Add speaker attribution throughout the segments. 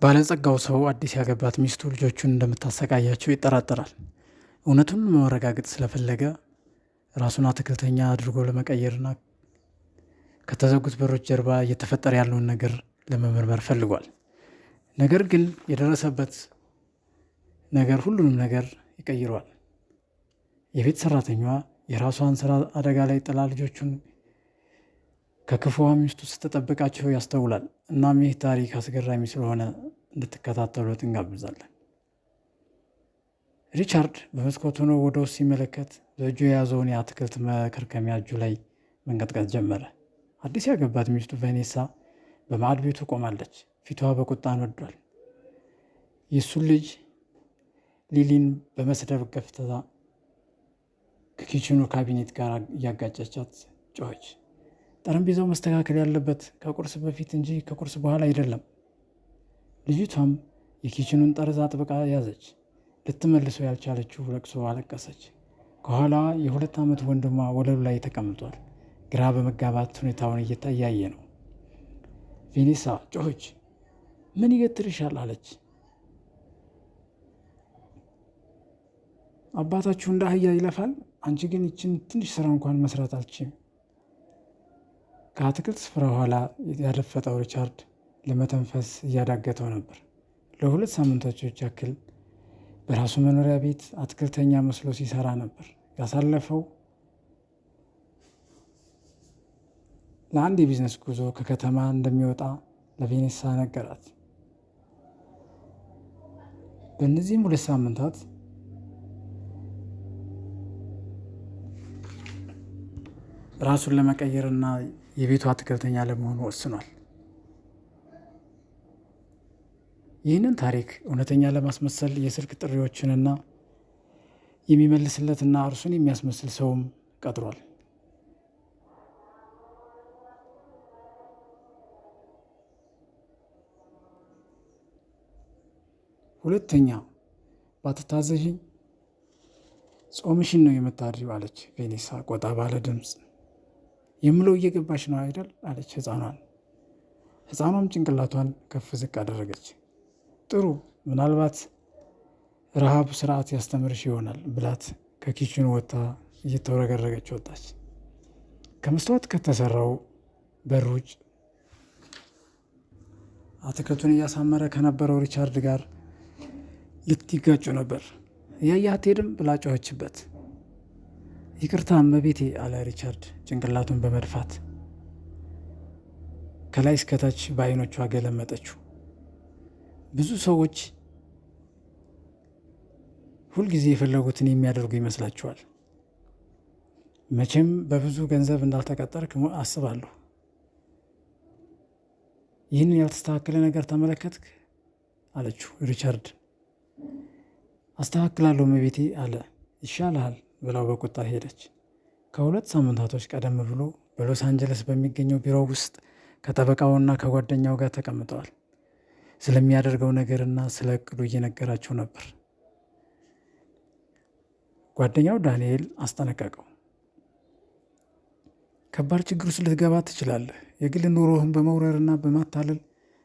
Speaker 1: ባለጸጋው ሰው አዲስ ያገባት ሚስቱ ልጆቹን እንደምታሰቃያቸው ይጠራጠራል። እውነቱን ማረጋገጥ ስለፈለገ ራሱን አትክልተኛ አድርጎ ለመቀየርና ከተዘጉት በሮች ጀርባ እየተፈጠረ ያለውን ነገር ለመመርመር ፈልጓል። ነገር ግን የደረሰበት ነገር ሁሉንም ነገር ይቀይረዋል። የቤት ሰራተኛዋ የራሷን ስራ አደጋ ላይ ጥላ ልጆቹን ከክፉዋ ሚስቱ ስትጠብቃቸው ያስተውላል። እናም ይህ ታሪክ አስገራሚ ስለሆነ እንድትከታተሉት እንጋብዛለን። ሪቻርድ በመስኮት ሆኖ ወደ ውስጥ ሲመለከት በእጁ የያዘውን የአትክልት መከርከሚያ እጁ ላይ መንቀጥቀጥ ጀመረ። አዲስ ያገባት ሚስቱ ቬኔሳ በማዕድ ቤቱ ቆማለች። ፊቷ በቁጣ ነዷል። የእሱን ልጅ ሊሊን በመስደብ ገፍትታ ከኪችኑ ካቢኔት ጋር እያጋጨቻት ጮኸች። ጠረጴዛው መስተካከል ያለበት ከቁርስ በፊት እንጂ ከቁርስ በኋላ አይደለም። ልጅቷም የኪችኑን ጠርዝ አጥብቃ ያዘች። ልትመልሰው ያልቻለችው ለቅሶ አለቀሰች። ከኋላዋ የ2 ዓመት ወንድሟ ወለሉ ላይ ተቀምጧል። ግራ በመጋባት ሁኔታውን እያየ ነው። ቬኔሳ ጮኸች። ምን ይገትርሻል? አለች። አባታችሁ እንደ አህያ ይለፋል፣ አንቺ ግን ይችን ትንሽ ስራ እንኳን መስራት አልችም። ከአትክልት ስፍራ ኋላ ያደፈጠው ሪቻርድ ለመተንፈስ እያዳገተው ነበር። ለ2 ሳምንቶች ያክል በራሱ መኖሪያ ቤት አትክልተኛ መስሎ ሲሰራ ነበር ያሳለፈው። ለአንድ የቢዝነስ ጉዞ ከከተማ እንደሚወጣ ለቬኔሳ ነገራት። በእነዚህም 2 ሳምንታት ራሱን ለመቀየርና የቤቱ አትክልተኛ ለመሆኑ ወስኗል። ይህንን ታሪክ እውነተኛ ለማስመሰል የስልክ ጥሪዎችንና የሚመልስለትና እርሱን የሚያስመስል ሰውም ቀጥሯል። ሁለተኛ ባትታዘዥኝ ጾምሽን ነው የምታድሪው አለች ቬኔሳ ቆጣ ባለ ድምፅ። የምለው እየገባሽ ነው አይደል? አለች ህፃኗም ጭንቅላቷን ከፍ ዝቅ አደረገች። ጥሩ፣ ምናልባት ረሃብ ስርዓት ያስተምርሽ ይሆናል ብላት ከኪችኑ ወጥታ እየተወረገረገች ወጣች። ከመስታወት ከተሰራው በር ውጭ አትክልቱን እያሳመረ ከነበረው ሪቻርድ ጋር ልትጋጩ ነበር። እያየህ አትሄድም ብላ ጮኸችበት። ይቅርታ እመቤቴ አለ ሪቻርድ ጭንቅላቱን በመድፋት። ከላይ እስከታች በአይኖቿ ገለመጠችው። ብዙ ሰዎች ሁልጊዜ የፈለጉትን የሚያደርጉ ይመስላችኋል። መቼም በብዙ ገንዘብ እንዳልተቀጠርክ አስባለሁ። ይህንን ያልተስተካከለ ነገር ተመለከትክ? አለችው ሪቻርድ። አስተካክላለሁ እመቤቴ አለ። ይሻልሃል ብላው በቁጣ ሄደች። ከ2 ሳምንታቶች ቀደም ብሎ በሎስ አንጀለስ በሚገኘው ቢሮ ውስጥ ከጠበቃውና ከጓደኛው ጋር ተቀምጠዋል። ስለሚያደርገው ነገርና ስለ እቅዱ እየነገራቸው ነበር። ጓደኛው ዳንኤል አስጠነቀቀው። ከባድ ችግር ውስጥ ልትገባ ትችላለህ። የግል ኑሮህን በመውረርና በማታለል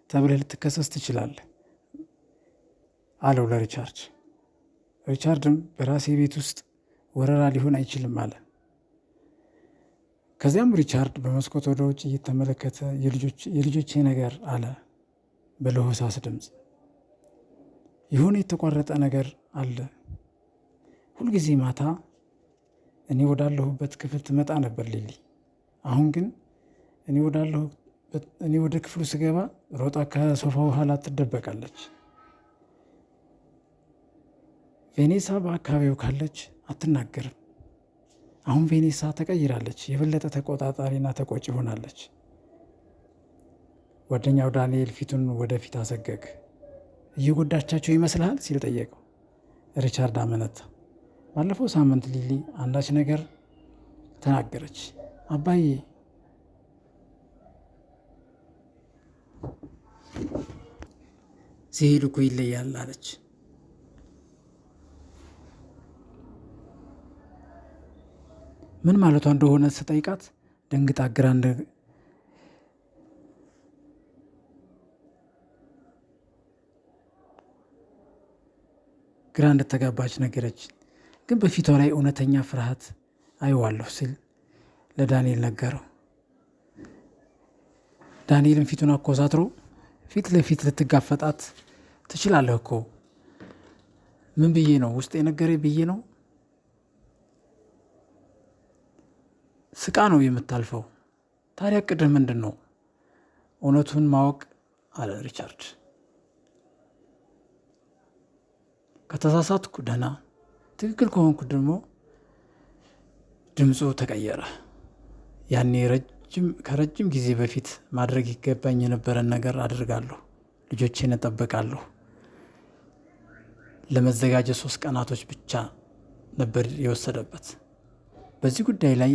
Speaker 1: ተብለህ ልትከሰስ ትችላለህ አለው ለሪቻርድ። ሪቻርድም በራሴ ቤት ውስጥ ወረራ ሊሆን አይችልም አለ። ከዚያም ሪቻርድ በመስኮት ወደ ውጭ እየተመለከተ የልጆቼ ነገር አለ በለሆሳስ ድምፅ። የሆነ የተቋረጠ ነገር አለ። ሁልጊዜ ማታ እኔ ወዳለሁበት ክፍል ትመጣ ነበር ሊሊ። አሁን ግን እኔ ወደ ክፍሉ ስገባ ሮጣ ከሶፋው ኋላ ትደበቃለች። ቬኔሳ በአካባቢው ካለች አትናገርም። አሁን ቬኔሳ ተቀይራለች። የበለጠ ተቆጣጣሪና ተቆጪ ሆናለች። ጓደኛው ዳንኤል ፊቱን ወደፊት አሰገግ። እየጎዳቻቸው ይመስልሃል ሲል ጠየቀው። ሪቻርድ አመነታ። ባለፈው ሳምንት ሊሊ አንዳች ነገር ተናገረች። አባዬ ሲሄድ እኮ ይለያል አለች። ምን ማለቷ እንደሆነ ስጠይቃት ደንግጣ ግራ ግራ እንደተጋባች ነገረች። ግን በፊቷ ላይ እውነተኛ ፍርሃት አይዋለሁ ሲል ለዳንኤል ነገረው። ዳንኤልን ፊቱን አኮሳትሮ ፊት ለፊት ልትጋፈጣት ትችላለህ እኮ ምን ብዬ ነው ውስጥ የነገሬ ብዬ ነው ስቃ ነው የምታልፈው። ታዲያ ቅድህ ምንድን ነው? እውነቱን ማወቅ አለ ሪቻርድ። ከተሳሳትኩ ደህና፣ ትክክል ከሆንኩ ደግሞ ድምፁ ተቀየረ። ያኔ ከረጅም ጊዜ በፊት ማድረግ ይገባኝ የነበረን ነገር አድርጋለሁ። ልጆቼን እጠብቃለሁ። ለመዘጋጀት 3 ቀናቶች ብቻ ነበር የወሰደበት። በዚህ ጉዳይ ላይ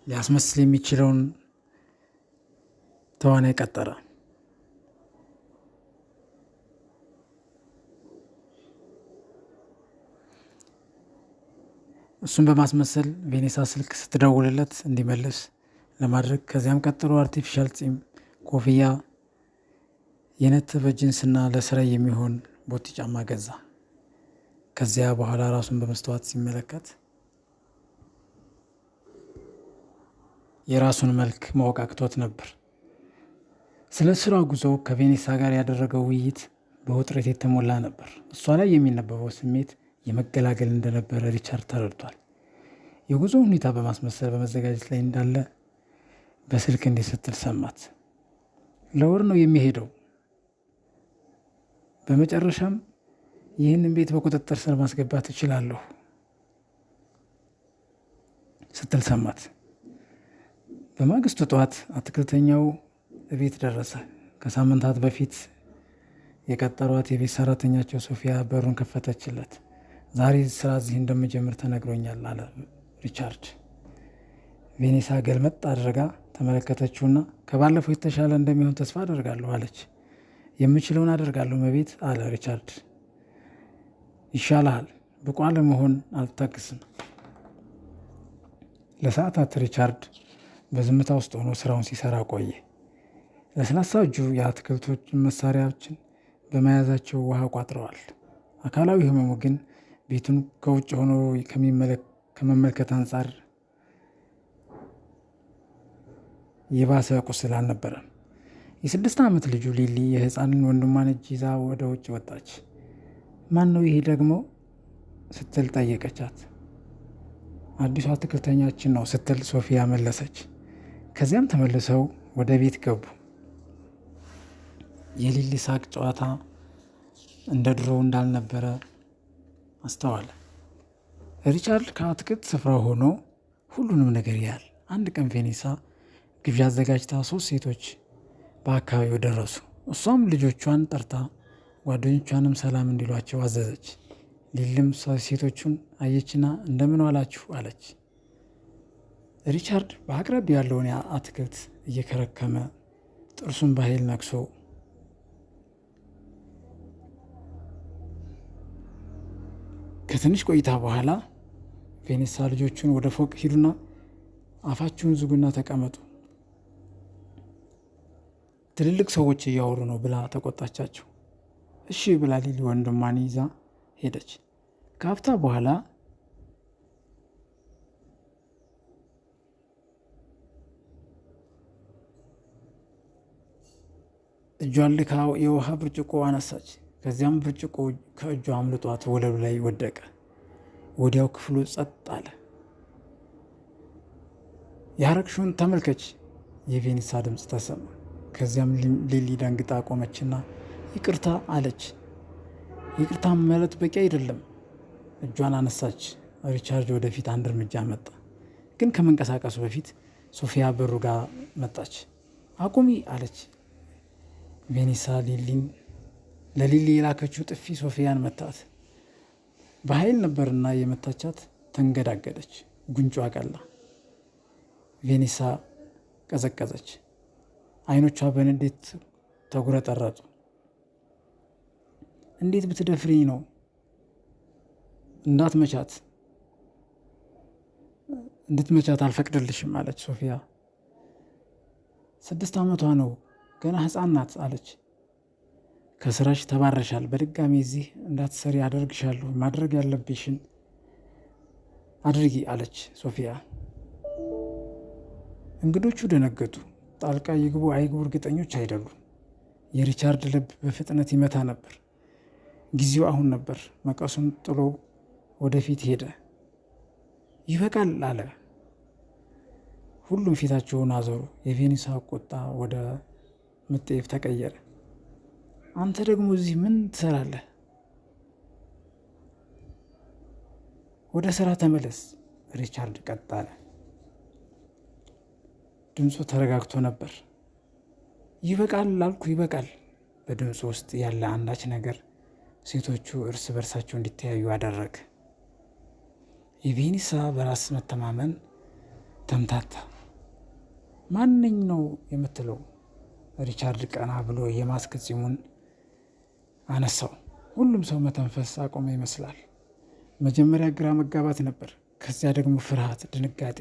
Speaker 1: ሊያስመስል የሚችለውን ተዋናይ ቀጠረ። እሱን በማስመሰል ቬኔሳ ስልክ ስትደውልለት እንዲመልስ ለማድረግ ከዚያም ቀጥሎ አርቲፊሻል ፂም፣ ኮፍያ፣ የነተበ ጂንስና ለስራ የሚሆን ቦቲ ጫማ ገዛ። ከዚያ በኋላ ራሱን በመስተዋት ሲመለከት የራሱን መልክ ማወቅ አቅቶት ነበር። ስለ ስራ ጉዞ ከቬኔሳ ጋር ያደረገው ውይይት በውጥረት የተሞላ ነበር። እሷ ላይ የሚነበበው ስሜት የመገላገል እንደነበረ ሪቻርድ ተረድቷል። የጉዞ ሁኔታ በማስመሰል በመዘጋጀት ላይ እንዳለ በስልክ እንዲህ ስትል ሰማት። ለወር ነው የሚሄደው። በመጨረሻም ይህንን ቤት በቁጥጥር ስር ማስገባት እችላለሁ ስትል ሰማት። በማግስቱ ጠዋት አትክልተኛው ቤት ደረሰ። ከሳምንታት በፊት የቀጠሯት የቤት ሰራተኛቸው ሶፊያ በሩን ከፈተችለት። ዛሬ ስራ እዚህ እንደምጀምር ተነግሮኛል አለ ሪቻርድ። ቬኔሳ ገልመጥ አድርጋ ተመለከተችውና ከባለፈው የተሻለ እንደሚሆን ተስፋ አደርጋለሁ አለች። የምችለውን አደርጋለሁ መቤት አለ ሪቻርድ። ይሻልሃል፣ ብቁ አለመሆን አልታግስም። ለሰዓታት ሪቻርድ በዝምታ ውስጥ ሆኖ ስራውን ሲሰራ ቆየ። ለስላሳ እጁ የአትክልቶችን መሳሪያዎችን በመያዛቸው ውሃ ቋጥረዋል። አካላዊ ህመሙ ግን ቤቱን ከውጭ ሆኖ ከመመልከት አንጻር የባሰ ቁስል አልነበረም። የ6 ዓመት ልጁ ሊሊ የህፃንን ወንድሟን እጅ ይዛ ወደ ውጭ ወጣች። ማን ነው ይሄ ደግሞ ስትል ጠየቀቻት። አዲሱ አትክልተኛችን ነው ስትል ሶፊያ መለሰች። ከዚያም ተመልሰው ወደ ቤት ገቡ። የሊሊ ሳቅ ጨዋታ እንደ ድሮ እንዳልነበረ አስተዋለ። ሪቻርድ ከአትክልት ስፍራ ሆኖ ሁሉንም ነገር ያህል። አንድ ቀን ቬኔሳ ግብዣ አዘጋጅታ 3 ሴቶች በአካባቢው ደረሱ። እሷም ልጆቿን ጠርታ ጓደኞቿንም ሰላም እንዲሏቸው አዘዘች። ሊልም ሴቶቹን አየችና እንደምን ዋላችሁ አለች። ሪቻርድ በአቅራቢያው ያለውን አትክልት እየከረከመ ጥርሱን በኃይል ነክሶ ከትንሽ ቆይታ በኋላ ቬኔሳ ልጆቹን ወደ ፎቅ ሂዱና አፋችሁን ዝጉና ተቀመጡ፣ ትልልቅ ሰዎች እያወሩ ነው ብላ ተቆጣቻቸው። እሺ ብላ ሊሊ ወንድሟን ይዛ ሄደች። ከሀፍታ በኋላ እጇን ልካ የውሃ ብርጭቆ አነሳች። ከዚያም ብርጭቆ ከእጇ አምልጧት ወለሉ ላይ ወደቀ። ወዲያው ክፍሉ ጸጥ አለ። ያረግሽውን ተመልከች የቬኔሳ ድምፅ ተሰማ። ከዚያም ሊሊ ደንግጣ ቆመችና ይቅርታ አለች። ይቅርታ ማለት በቂ አይደለም። እጇን አነሳች። ሪቻርድ ወደፊት አንድ እርምጃ መጣ። ግን ከመንቀሳቀሱ በፊት ሶፊያ በሩ ጋር መጣች። አቁሚ አለች። ቬኔሳ ለሊሊ የላከችው ጥፊ ሶፊያን መታት። በኃይል ነበርና የመታቻት ተንገዳገደች። ጉንጯ ቀላ። ቬኔሳ ቀዘቀዘች። አይኖቿ በንዴት ተጉረጠረጡ። እንዴት ብትደፍሪኝ ነው? እንድትመቻት አልፈቅድልሽም አለች ሶፊያ። 6 ዓመቷ ነው። ገና ሕፃን ናት አለች። ከስራሽ ተባረሻል። በድጋሚ እዚህ እንዳትሰሪ አደርግሻለሁ። ማድረግ ያለብሽን አድርጊ አለች ሶፊያ። እንግዶቹ ደነገጡ። ጣልቃ ይግቡ አይግቡ እርግጠኞች አይደሉም። የሪቻርድ ልብ በፍጥነት ይመታ ነበር። ጊዜው አሁን ነበር። መቀሱን ጥሎ ወደፊት ሄደ። ይበቃል አለ። ሁሉም ፊታቸውን አዞሩ። የቬኒሳ ቁጣ ወደ መጠየፍ ተቀየረ። አንተ ደግሞ እዚህ ምን ትሰራለህ? ወደ ስራ ተመለስ፣ ሪቻርድ ቀጥ አለ። ድምፁ ተረጋግቶ ነበር። ይበቃል አልኩ፣ ይበቃል። በድምፁ ውስጥ ያለ አንዳች ነገር ሴቶቹ እርስ በርሳቸው እንዲተያዩ አደረገ። የቬኒሳ በራስ መተማመን ተምታታ። ማንኝ ነው የምትለው? ሪቻርድ ቀና ብሎ የማስክ ፂሙን አነሳው። ሁሉም ሰው መተንፈስ አቆመ ይመስላል። መጀመሪያ ግራ መጋባት ነበር፣ ከዚያ ደግሞ ፍርሃት፣ ድንጋጤ።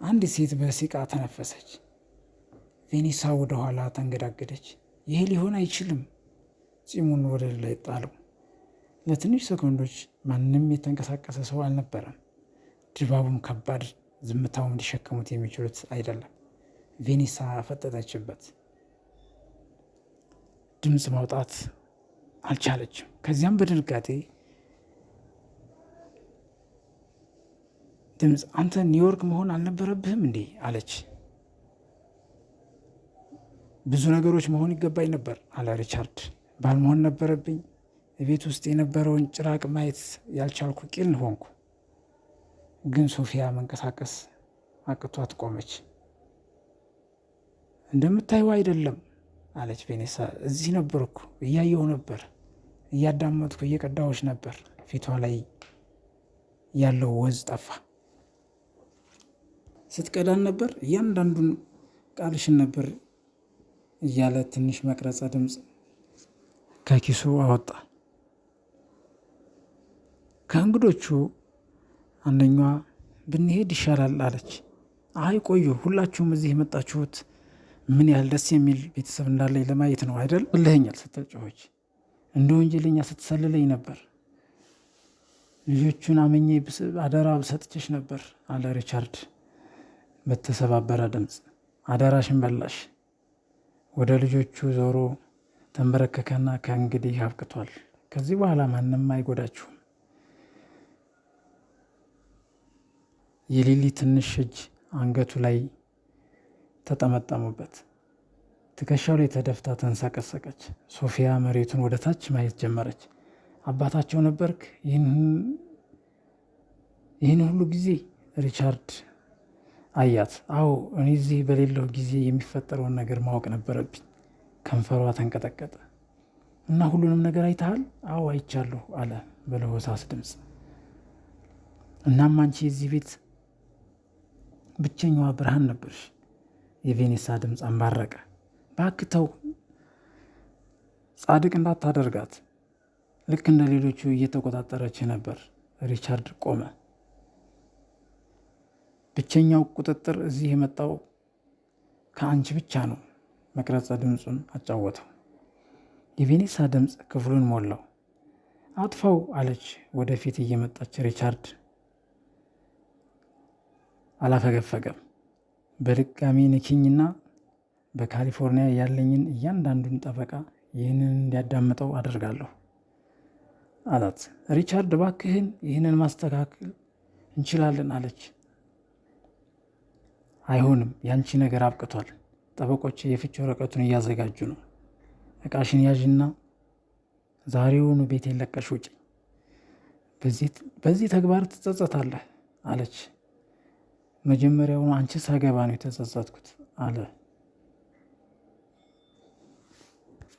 Speaker 1: አንዲት ሴት በሲቃ ተነፈሰች። ቬኒሳ ወደ ኋላ ተንገዳገደች። ይሄ ሊሆን አይችልም። ፂሙን ወደ ላይ ጣለው። ለትንሽ ሰኮንዶች ማንም የተንቀሳቀሰ ሰው አልነበረም። ድባቡም ከባድ፣ ዝምታውም ሊሸከሙት የሚችሉት አይደለም። ቬኒሳ ፈጠጠችበት። ድምፅ ማውጣት አልቻለችም። ከዚያም በድንጋጤ ድምፅ፣ አንተ ኒውዮርክ መሆን አልነበረብህም እንዴ አለች። ብዙ ነገሮች መሆን ይገባኝ ነበር አለ ሪቻርድ። ባልመሆን ነበረብኝ። ቤት ውስጥ የነበረውን ጭራቅ ማየት ያልቻልኩ ቂል ሆንኩ። ግን ሶፊያ መንቀሳቀስ አቅቷት ቆመች። እንደምታየው አይደለም አለች ቬኒሳ። እዚህ ነበርኩ፣ እያየሁ ነበር፣ እያዳመጥኩ እየቀዳዎች ነበር። ፊቷ ላይ ያለው ወዝ ጠፋ። ስትቀዳን ነበር፣ እያንዳንዱን ቃልሽን ነበር እያለ ትንሽ መቅረጸ ድምፅ ከኪሱ አወጣ። ከእንግዶቹ አንደኛዋ ብንሄድ ይሻላል አለች። አይ ቆዩ፣ ሁላችሁም እዚህ የመጣችሁት ምን ያህል ደስ የሚል ቤተሰብ እንዳለኝ ለማየት ነው አይደል? ብለኸኛል ስትል ጮኸች። እንደ ወንጀለኛ ስትሰልለኝ ነበር። ልጆቹን አምኜ አደራ ሰጥቼሽ ነበር አለ ሪቻርድ በተሰባበረ ድምፅ። አደራሽን በላሽ። ወደ ልጆቹ ዞሮ ተንበረከከና ከእንግዲህ አብቅቷል። ከዚህ በኋላ ማንም አይጎዳችሁም። የሊሊ ትንሽ እጅ አንገቱ ላይ ተጠመጠሙበት። ትከሻው ላይ ተደፍታ ተንሰቀሰቀች። ሶፊያ መሬቱን ወደ ታች ማየት ጀመረች። አባታቸው ነበርክ ይህን ሁሉ ጊዜ? ሪቻርድ አያት። አዎ፣ እኔ እዚህ በሌለሁ ጊዜ የሚፈጠረውን ነገር ማወቅ ነበረብኝ። ከንፈሯ ተንቀጠቀጠ። እና ሁሉንም ነገር አይተሃል? አዎ አይቻለሁ አለ በለሆሳስ ድምፅ። እናም አንቺ የዚህ ቤት ብቸኛዋ ብርሃን ነበርሽ። የቬኒሳ ድምፅ አንባረቀ። እባክህ ተው፣ ጻድቅ እንዳታደርጋት። ልክ እንደ ሌሎቹ እየተቆጣጠረች ነበር። ሪቻርድ ቆመ። ብቸኛው ቁጥጥር እዚህ የመጣው ከአንቺ ብቻ ነው። መቅረጸ ድምፁን አጫወተው። የቬኒሳ ድምፅ ክፍሉን ሞላው። አጥፋው አለች ወደፊት እየመጣች። ሪቻርድ አላፈገፈገም። በድጋሚ ንኪኝና በካሊፎርኒያ ያለኝን እያንዳንዱን ጠበቃ ይህንን እንዲያዳምጠው አደርጋለሁ አላት። ሪቻርድ እባክህን፣ ይህንን ማስተካከል እንችላለን አለች። አይሆንም፣ ያንቺ ነገር አብቅቷል። ጠበቆች የፍች ወረቀቱን እያዘጋጁ ነው። እቃሽን ያዥና ዛሬውኑ ቤቴን ለቀሽ ውጪ። በዚህ ተግባር ትጸጸታለህ አለች። መጀመሪያውኑ አንቺ ሳገባ ነው የተጸጸትኩት አለ።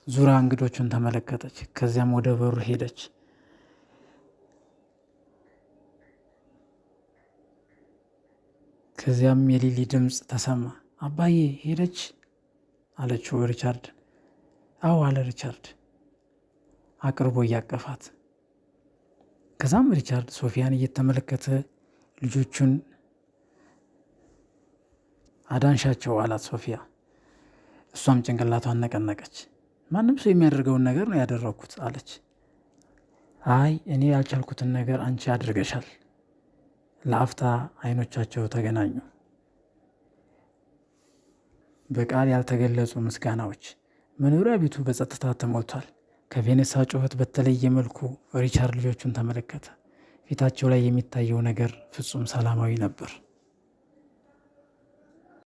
Speaker 1: ዙራ እንግዶቹን ተመለከተች። ከዚያም ወደ በሩ ሄደች። ከዚያም የሊሊ ድምፅ ተሰማ። አባዬ ሄደች አለችው ሪቻርድ። አዎ አለ ሪቻርድ አቅርቦ እያቀፋት። ከዛም ሪቻርድ ሶፊያን እየተመለከተ ልጆቹን አዳንሻቸው አላት። ሶፊያ እሷም ጭንቅላቷን ነቀነቀች። ማንም ሰው የሚያደርገውን ነገር ነው ያደረግኩት አለች። አይ እኔ ያልቻልኩትን ነገር አንቺ አድርገሻል። ለአፍታ አይኖቻቸው ተገናኙ። በቃል ያልተገለጹ ምስጋናዎች። መኖሪያ ቤቱ በጸጥታ ተሞልቷል። ከቬኔሳ ጩኸት በተለየ መልኩ ሪቻርድ ልጆቹን ተመለከተ። ፊታቸው ላይ የሚታየው ነገር ፍጹም ሰላማዊ ነበር።